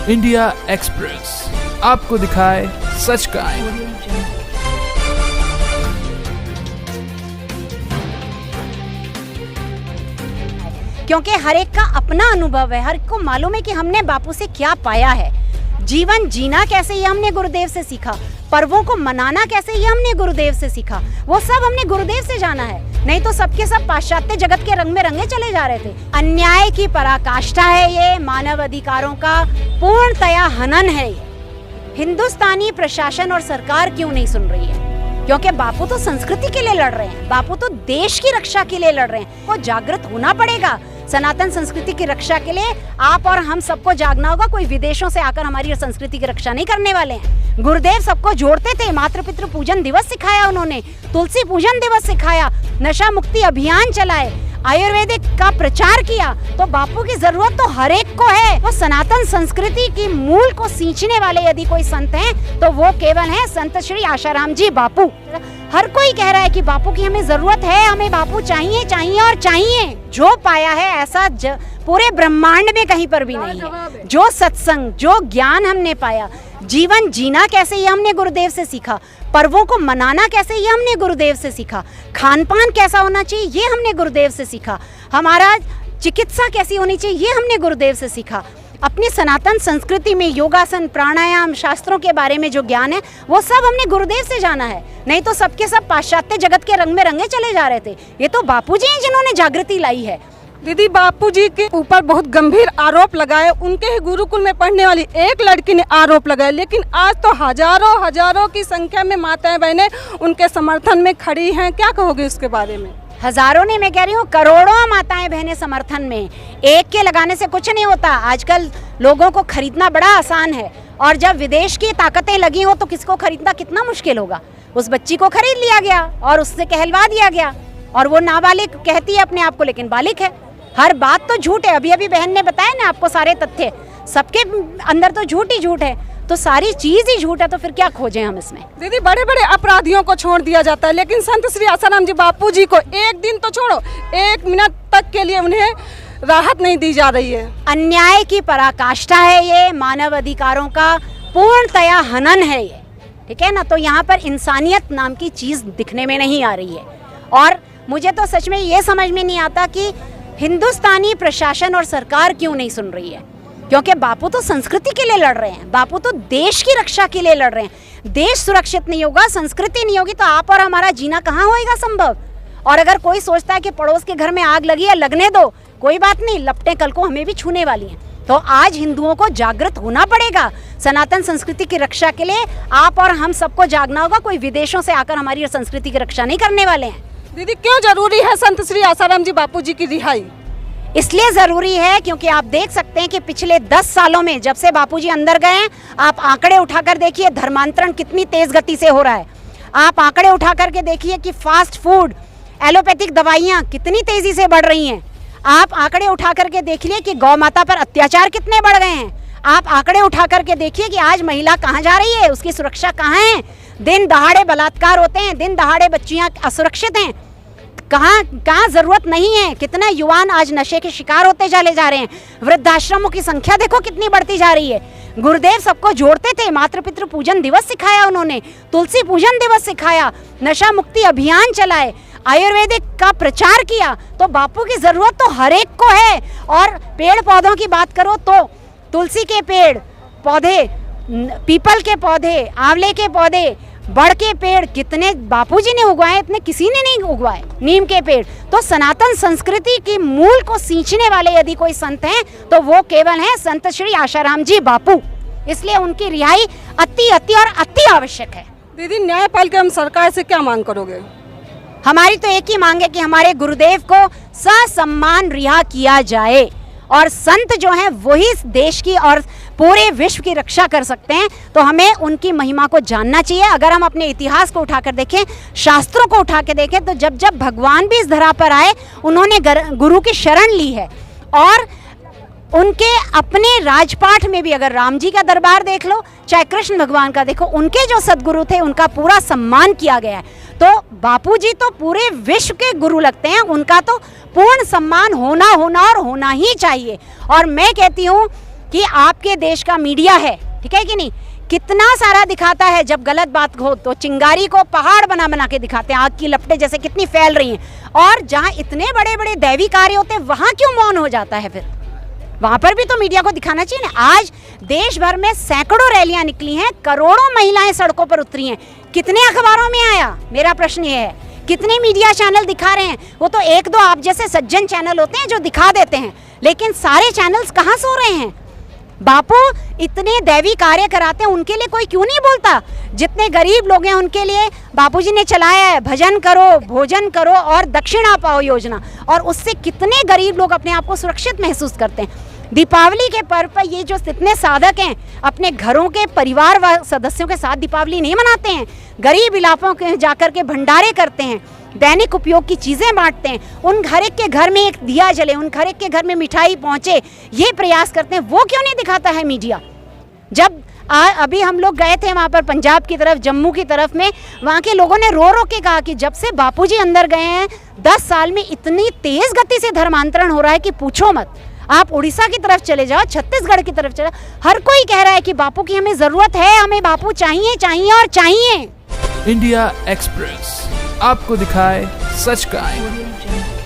India express आपको दिखाए सच का आईना। क्योंकि हर एक का अपना अनुभव है, हर एक को मालूम है कि हमने बापू से क्या पाया है। जीवन जीना कैसे ये हमने गुरुदेव से सीखा, पर्वों को मनाना कैसे ये हमने गुरुदेव से सीखा, वो सब हमने गुरुदेव से जाना है। नहीं तो सबके सब पाश्चात्य जगत के रंग में रंगे चले जा रहे थे। अन्याय की पराकाष्ठा है ये, मानव अधिकारों का पूर्णतया हनन है ये। हिंदुस्तानी प्रशासन और सरकार क्यों नहीं सुन रही है? क्योंकि बापू तो संस्कृति के लिए लड़ रहे हैं, बापू तो देश की रक्षा के लिए लड़ रहे हैं। वो जागृत होना पड़ेगा सनातन संस्कृति की रक्षा के लिए। आप और हम सबको जागना होगा। कोई विदेशों से आकर हमारी संस्कृति की रक्षा नहीं करने वाले हैं। गुरुदेव सबको जोड़ते थे। मातृ पितृ पूजन दिवस सिखाया उन्होंने, तुलसी पूजन दिवस सिखाया, नशा मुक्ति अभियान चलाए, आयुर्वेदिक का प्रचार किया। तो बापू की जरूरत तो हर एक को है। वो सनातन संस्कृति की मूल को सींचने वाले यदि कोई संत हैं तो वो केवल हैं संत श्री आशाराम जी बापू। हर कोई कह रहा है कि बापू की हमें जरूरत है, हमें बापू चाहिए चाहिए और चाहिए। जो पाया है ऐसा पूरे ब्रह्मांड में कहीं पर भी नहीं है। जो सत्संग, जो ज्ञान हमने पाया, जीवन जीना कैसे ये हमने गुरुदेव से सीखा, पर्वों को मनाना कैसे ये हमने गुरुदेव से सीखा, खान पान कैसा होना चाहिए ये हमने गुरुदेव से सीखा, हमारा चिकित्सा कैसी होनी चाहिए ये हमने गुरुदेव से सीखा। अपनी सनातन संस्कृति में योगासन, प्राणायाम, शास्त्रों के बारे में जो ज्ञान है वो सब हमने गुरुदेव से जाना है। नहीं तो सबके सब पाश्चात्य जगत के रंग में रंगे चले जा रहे थे। ये तो बापूजी हैं जिन्होंने जागृति लाई है। दीदी, बापूजी के ऊपर बहुत गंभीर आरोप लगाए। उनके ही गुरुकुल में पढ़ने वाली एक लड़की ने आरोप लगाए, लेकिन आज तो हजारों की संख्या में माताएं बहनें उनके समर्थन में खड़ी हैं। क्या कहोगे उसके बारे में? हजारों ने, मैं कह रही हूँ करोड़ों माताएं बहनें समर्थन में। एक के लगाने से कुछ नहीं होता। आजकल लोगों को खरीदना बड़ा आसान है, और जब विदेश की ताकतें लगी हो तो किसको खरीदना कितना मुश्किल होगा। उस बच्ची को खरीद लिया गया और उससे कहलवा दिया गया, और वो नाबालिग कहती है अपने आप को, लेकिन बालिग है। हर बात तो झूठ है। अभी बहन ने बताया ना आपको सारे तथ्य, सबके अंदर तो झूठ ही झूठ है। तो सारी चीज ही झूठ है, तो फिर क्या खोजें हम इसमें? दीदी, बड़े बड़े अपराधियों को छोड़ दिया जाता है, लेकिन संत श्री आसाराम जी बापू जी को एक दिन तो छोड़ो, एक मिनट तक के लिए उन्हें राहत नहीं दी जा रही है। अन्याय की पराकाष्ठा है ये, मानव अधिकारों का पूर्णतया हनन है ये, ठीक है ना। तो यहाँ पर इंसानियत नाम की चीज दिखने में नहीं आ रही है। और मुझे तो सच में ये समझ में नहीं आता कि हिंदुस्तानी प्रशासन और सरकार क्यों नहीं सुन रही है। क्योंकि बापू तो संस्कृति के लिए लड़ रहे हैं, बापू तो देश की रक्षा के लिए लड़ रहे हैं। देश सुरक्षित नहीं होगा, संस्कृति नहीं होगी, तो आप और हमारा जीना कहाँ होएगा संभव। और अगर कोई सोचता है कि पड़ोस के घर में आग लगी है, लगने दो, कोई बात नहीं, लपटें कल को हमें भी छूने वाली हैं। तो आज हिंदुओं को जागृत होना पड़ेगा सनातन संस्कृति की रक्षा के लिए। आप और हम सबको जागना होगा। कोई विदेशों से आकर हमारी संस्कृति की रक्षा नहीं करने वाले हैं। दीदी, क्यों जरूरी है संत श्री आसाराम जी बापू जी की रिहाई? इसलिए जरूरी है क्योंकि आप देख सकते हैं कि पिछले 10 सालों में जब से बापूजी अंदर गए हैं, आप आंकड़े उठाकर देखिए धर्मांतरण कितनी तेज गति से हो रहा है। आप आंकड़े उठा करके देखिए कि फास्ट फूड, एलोपैथिक दवाइयाँ कितनी तेजी से बढ़ रही हैं। आप आंकड़े उठा करके देखिए कि गौ माता पर अत्याचार कितने बढ़ गए हैं। आप आंकड़े उठा करके देखिए कि आज महिला कहाँ जा रही है, उसकी सुरक्षा कहाँ है। दिन दहाड़े बलात्कार होते हैं, दिन दहाड़े बच्चियाँ असुरक्षित हैं। कहाँ जरूरत नहीं है। कितना युवान आज नशे के शिकार होते चले जा रहे हैं। वृद्धाश्रमों की संख्या देखो कितनी बढ़ती जा रही है। गुरुदेव सबको जोड़ते थे। मातृ पितृ पूजन दिवस सिखाया उन्होंने, तुलसी पूजन दिवस सिखाया, नशा मुक्ति अभियान चलाए, आयुर्वेदिक का प्रचार किया। तो बापू की जरूरत तो हर एक को है। और पेड़ पौधों की बात करो तो तुलसी के पेड़ पौधे, पीपल के पौधे, आंवले के पौधे, बड़ के पेड़ कितने बापूजी ने उगवाए, इतने किसी ने नहीं उगवाए। नीम के पेड़। तो सनातन संस्कृति की मूल को सींचने वाले यदि कोई संत हैं तो वो केवल हैं संत श्री आशाराम जी बापू। इसलिए उनकी रिहाई अति और अति आवश्यक है। दीदी, न्यायपालिका एवं सरकार से क्या मांग करोगे? हमारी तो एक ही मांग है कि हमारे गुरुदेव को ससम्मान रिहा किया जाए, और संत जो हैं वही देश की और पूरे विश्व की रक्षा कर सकते हैं। तो हमें उनकी महिमा को जानना चाहिए। अगर हम अपने इतिहास को उठाकर देखें, शास्त्रों को उठा के देखें, तो जब जब भगवान भी इस धरा पर आए उन्होंने गुरु की शरण ली है। और उनके अपने राजपाट में भी, अगर राम जी का दरबार देख लो, चाहे कृष्ण भगवान का देखो, उनके जो सदगुरु थे उनका पूरा सम्मान किया गया है। तो बापूजी तो पूरे विश्व के गुरु लगते हैं, उनका तो पूर्ण सम्मान होना और होना ही चाहिए। और मैं कहती हूँ कि आपके देश का मीडिया है, ठीक है कि नहीं, कितना सारा दिखाता है। जब गलत बात हो तो चिंगारी को पहाड़ बना बना के दिखाते हैं, आग की लपटें जैसे कितनी फैल रही हैं। और जहां इतने बड़े बड़े दैवी कार्य होते हैं वहां क्यों मौन हो जाता है? फिर वहां पर भी तो मीडिया को दिखाना चाहिए ना। आज देश भर में सैकड़ों रैलियां निकली हैं, करोड़ों महिलाएं सड़कों पर उतरी हैं, कितने अखबारों में आया? मेरा प्रश्न ये है, कितने मीडिया चैनल दिखा रहे हैं? वो तो एक दो आप जैसे सज्जन चैनल होते हैं जो दिखा देते हैं, लेकिन सारे चैनल्स कहाँ सो रहे हैं? बापू इतने दैवी कार्य कराते हैं, उनके लिए कोई क्यों नहीं बोलता? जितने गरीब लोग हैं उनके लिए बापूजी ने चलाया है भजन करो, भोजन करो और दक्षिणा पाओ योजना, और उससे कितने गरीब लोग अपने आप को सुरक्षित महसूस करते हैं। दीपावली के पर्व पर ये जो इतने साधक हैं अपने घरों के परिवार व सदस्यों के साथ दीपावली नहीं मनाते हैं, गरीब इलाकों के जाकर के भंडारे करते हैं, दैनिक उपयोग की चीज़ें बांटते हैं, उन हर एक के घर में एक दिया जले, उन हर एक के घर में मिठाई पहुंचे, ये प्रयास करते हैं, वो क्यों नहीं दिखाता है मीडिया? जब अभी हम लोग गए थे वहाँ पर पंजाब की तरफ, जम्मू की तरफ में, वहाँ के लोगों ने रो रो के कहा कि जब से बापूजी अंदर गए हैं 10 साल में इतनी तेज़ गति से धर्मांतरण हो रहा है कि पूछो मत। आप उड़ीसा की तरफ चले जाओ, छत्तीसगढ़ की तरफ चले, हर कोई कह रहा है कि बापू की हमें ज़रूरत है, हमें बापू चाहिए चाहिए और चाहिए। इंडिया एक्सप्रेस आपको दिखाए सच का आईना।